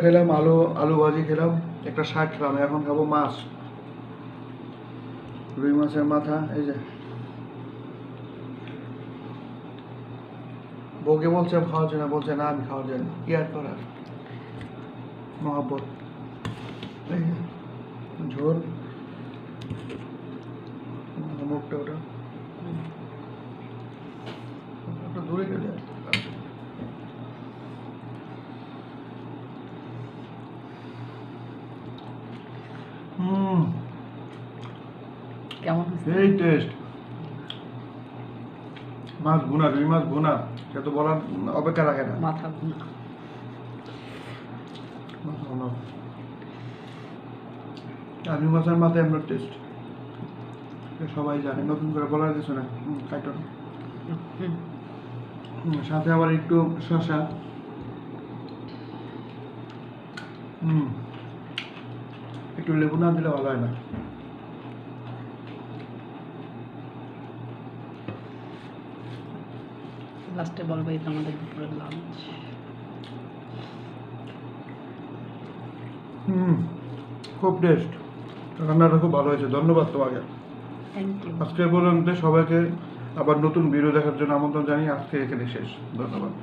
খেলাম আলু ভাজি খেলাম, একটা শাক খেলাম, এখন খাবো মাছ, রুই মাছের মাথা। এই যে বউকে বলছে খাওয়ার জন্য, বলছে না আমি খাওয়ার জন্য, কি আর করার, মহাব্বত। এই যে ঝোল, মুখটা ওটা একটু দূরে গেলে। কেমন এই টেস্ট, মাছ ভুনা, রুই মাছ ভুনা, সে তো বলার অপেক্ষা রাখে না। মাথা ভুনা। আর রুই মাছের মাথা এমন টেস্ট সবাই জানে, নতুন করে বলার কিছু না। খাইটো না। সাথে আবার একটু শসা। একটু লেবু না দিলে ভালো হয় না। লাস্টে বলবো এটা আমাদের দুপুরের লাঞ্চ। খুব টেস্ট, রান্নাটা খুব ভালো হয়েছে, ধন্যবাদ তোমাকে। Thank you. আজকে পর্যন্ত সবাইকে আবার নতুন ভিডিও দেখার জন্য আমন্ত্রণ জানিয়ে আজকে এখানে শেষ, ধন্যবাদ।